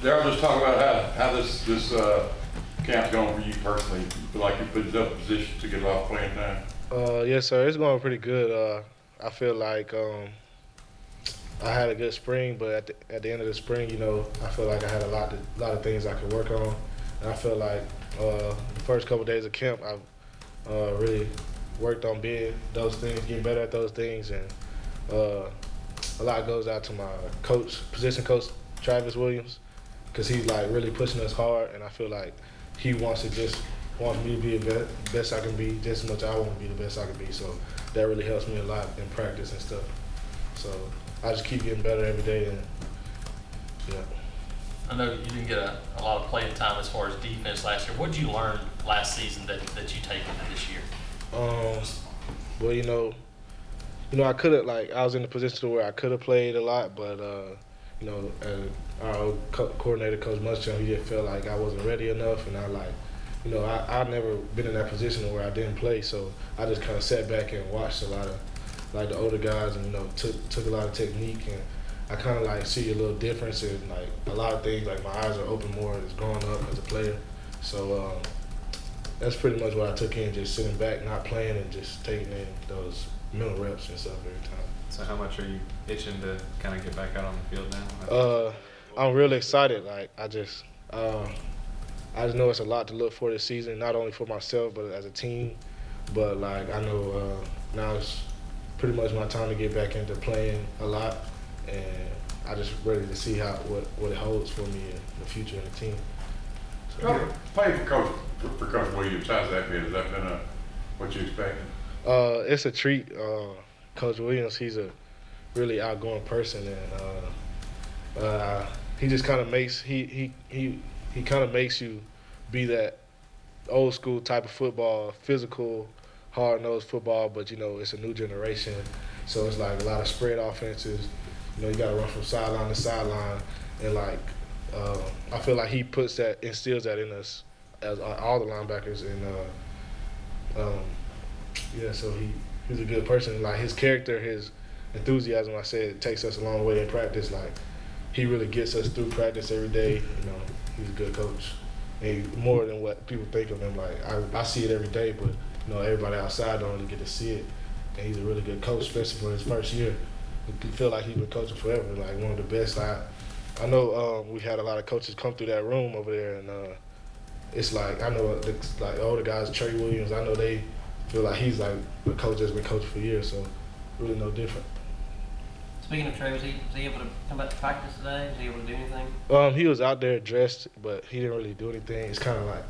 Darrell, just talk about how this camp's going for you personally. You feel like you put yourself in a position to get a lot of playing time? Yes, sir. It's going pretty good. I feel like I had a good spring, but at the end of the spring, I feel like I had a lot of things I could work on. And I feel like the first couple of days of camp, I really worked on being those things, getting better at those things, and a lot goes out to my position coach, Travis Williams, because he's like really pushing us hard, and I feel like he wants me to be the best I can be, just as much as I want to be the best I can be. So that really helps me a lot in practice and stuff. So I just keep getting better every day, and yeah. I know you didn't get a lot of playing time as far as defense last year. What did you learn last season that you take into this year? Well, I could have, I was in a position where I could have played a lot, but our old coordinator, Coach Muschamp, he just felt like I wasn't ready enough, and I've never been in that position where I didn't play, so I just kind of sat back and watched a lot of the older guys, and took a lot of technique, and I kind of see a little difference in a lot of things. My eyes are open more as growing up as a player, so that's pretty much what I took in, just sitting back, not playing, and just taking in those mental reps and stuff every time. So how much are you itching to kind of get back out on the field now? I'm really excited. I just know it's a lot to look for this season, not only for myself but as a team. But I know now it's pretty much my time to get back into playing a lot, and I just ready to see what it holds for me in the future in the team. So, Playing for Coach Williams, how's that been? Has that been what you expected? It's a treat. Coach Williams, he's a really outgoing person, and he just kind of makes he kind of makes you be that old school type of football, physical, hard-nosed football. But it's a new generation, so it's a lot of spread offenses. You got to run from sideline to sideline, and I feel like he instills that in us as all the linebackers, and so he's a good person. His character, his enthusiasm, I said, takes us a long way in practice. He really gets us through practice every day. He's a good coach. And more than what people think of him. I see it every day, but everybody outside don't really get to see it. And he's a really good coach, especially for his first year. I feel like he's been coaching forever, one of the best. I know we had a lot of coaches come through that room over there, and it's I know the older guys, Trey Williams, I know they feel like he's a coach that's been coaching for years, so really no different. Speaking of Trey, was he able to come back to practice today? Was he able to do anything? He was out there dressed, but he didn't really do anything. It's kind of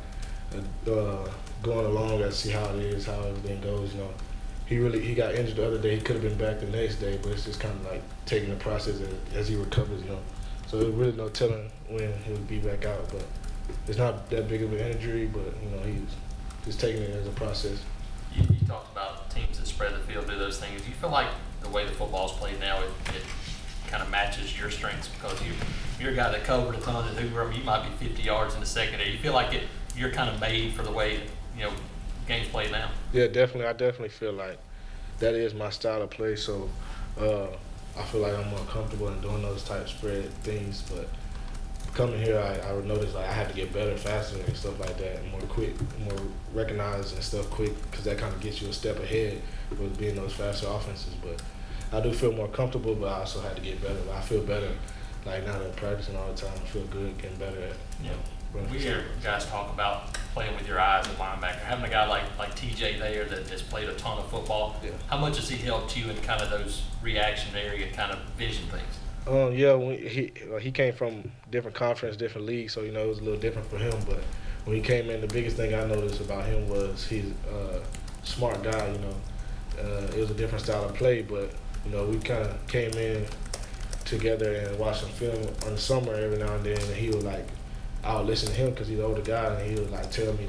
going along to see how it is, how everything goes. He got injured the other day. He could have been back the next day, but it's just kind of taking the process as he recovers. So there's really no telling when he'll be back out. But it's not that big of an injury, but he's just taking it as a process. You talked about teams that spread the field, do those things. Do you feel like the way the football's played now, it kind of matches your strengths? Because you're a guy that covered a ton at Hoover. You might be 50 yards in the secondary. You feel like you're kind of made for the way games played now? Yeah, definitely. I definitely feel like that is my style of play. So I feel like I'm more comfortable in doing those type of spread things. But coming here, I would notice I had to get better, faster, and stuff like that, and more quick, more recognized and stuff quick, because that kind of gets you a step ahead with being those faster offenses. But I do feel more comfortable, but I also had to get better. But I feel better, now that I'm practicing all the time. I feel good, getting better at We hear guys talk about playing with your eyes at linebacker. Having a guy like TJ there that has played a ton of football, how much has he helped you in kind of those reaction area kind of vision things? He came from different conference, different leagues, so it was a little different for him. But when he came in, the biggest thing I noticed about him was he's a smart guy. It was a different style of play, but we kind of came in together and watched him film on the summer every now and then, and he would I would listen to him because he's an older guy, and he would tell me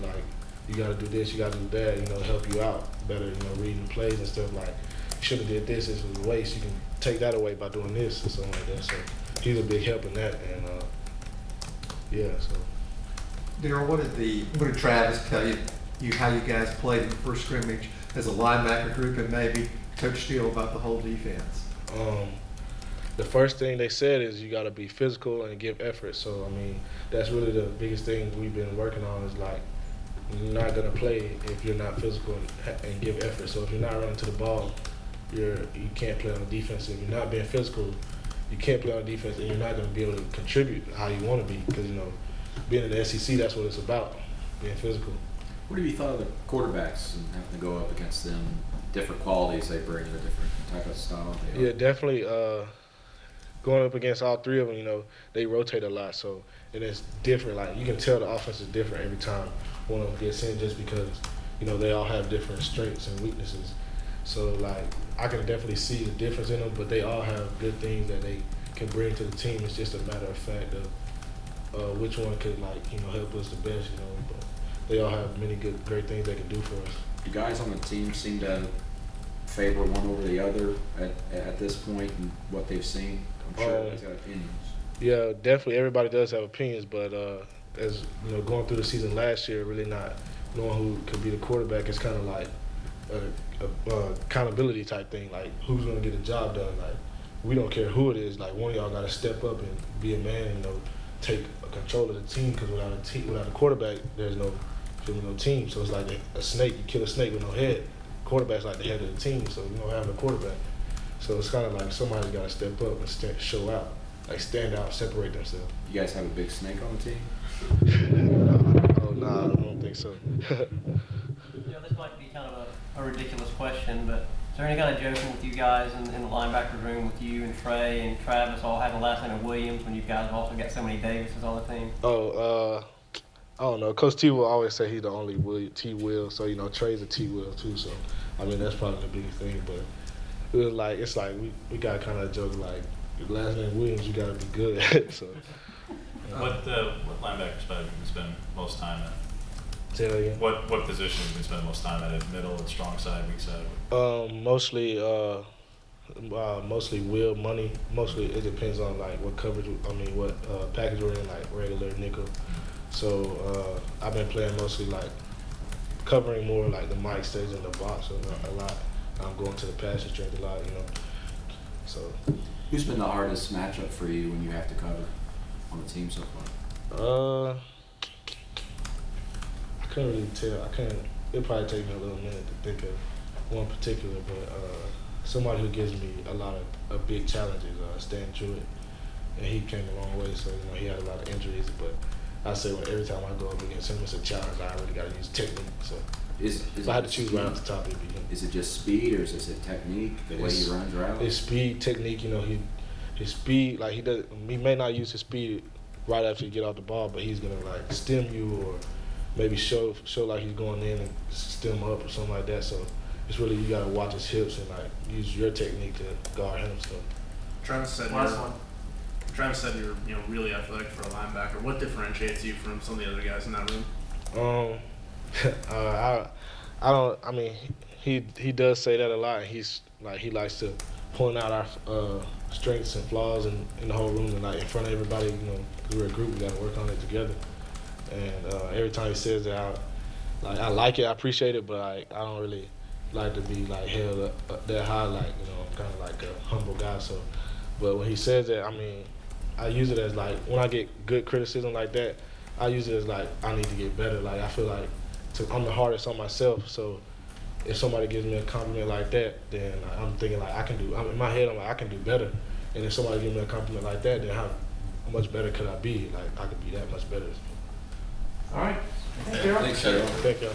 you got to do this, you got to do that, help you out better, reading plays and stuff you should have did this. This was a waste. You can take that away by doing this or something like that. So he's a big help in that, and so. Darrell, what did Travis tell you how you guys played in the first scrimmage as a linebacker group, and maybe Coach Steele about the whole defense? the first thing they said is you got to be physical and give effort. So I mean, that's really the biggest thing we've been working on is like you're not gonna play if you're not physical and give effort. So if you're not running to the ball, you can't play on the defense. If you're not being physical, you can't play on defense, and you're not gonna be able to contribute how you want to be because being in the SEC, that's what it's about, being physical. What have you thought of the quarterbacks and having to go up against them? Different qualities they bring, the different type of style. Yeah, definitely. Going up against all three of them, they rotate a lot, so and it's different. Like you can tell the offense is different every time one of them gets in, just because they all have different strengths and weaknesses. So like I can definitely see the difference in them, but they all have good things that they can bring to the team. It's just a matter of fact of which one could help us the best. But they all have many great things they can do for us. Do guys on the team seem to favor one over the other at this point and what they've seen? I'm sure everybody's got opinions. Yeah, definitely. Everybody does have opinions, but as going through the season last year, really not knowing who could be the quarterback is kind of like a accountability type thing. Like who's going to get the job done? Like we don't care who it is. Like one of y'all got to step up and be a man and take control of the team, because without a quarterback, there's no team. So it's like a snake. You kill a snake with no head. Quarterback's like the head of the team, so you don't have no quarterback. So it's kind of like somebody's got to step up and show out, like stand out, separate themselves. You guys have a big snake on the team? No, I don't think so. This might be kind of a ridiculous question, but is there any kind of joking with you guys in the linebacker room with you and Trey and Travis all having the last name of Williams when you guys have also got so many Davises on the team? I don't know. Coach T will always say he's the only T Will, so Trey's a T Will too. So I mean that's probably the biggest thing. But it's like we got kind of joke like your last name Williams, you gotta be good at. So what linebacker spot have you been spending most time at? Say that again. What position have you been spending most time at? Middle, strong side, weak side? Mostly will, money. Mostly it depends on like what coverage. What package we're in, like regular nickel. So I've been playing mostly like covering more like the Mike stays in the box a lot. I'm going to the passing strength a lot, So Who's been the hardest matchup for you when you have to cover on the team so far? I couldn't really tell. It'll probably take me a little minute to think of one particular, but somebody who gives me a lot of big challenges, Stan Jewett, and he came a long way. So he had a lot of injuries, but I say every time I go up against him, it's a challenge. I really got to use technique. So if I had to choose right off the top, it'd be him. Is it just speed, or is it technique? The way he runs routes? It's speed, technique. His speed. Like he may not use his speed right after you get off the ball, but he's gonna like stem you or maybe show like he's going in and stem up or something like that. So it's really you gotta watch his hips and like use your technique to guard him. So Travis said you're really athletic for a linebacker. What differentiates you from some of the other guys in that room? He does say that a lot. He's like he likes to point out our strengths and flaws in the whole room and like in front of everybody. We're a group. We got to work on it together. And every time he says that, I like it. I appreciate it, but I don't really like to be like held up that high. Like I'm kind of like a humble guy. So, but when he says that, I use it as like when I get good criticism like that, I use it as like I need to get better. Like I feel like I'm the hardest on myself. So if somebody gives me a compliment like that, then I'm thinking like I can do. In my head, I'm like I can do better. And if somebody gives me a compliment like that, then how much better could I be? Like I could be that much better. All right. Thanks, Darrell. Thank y'all.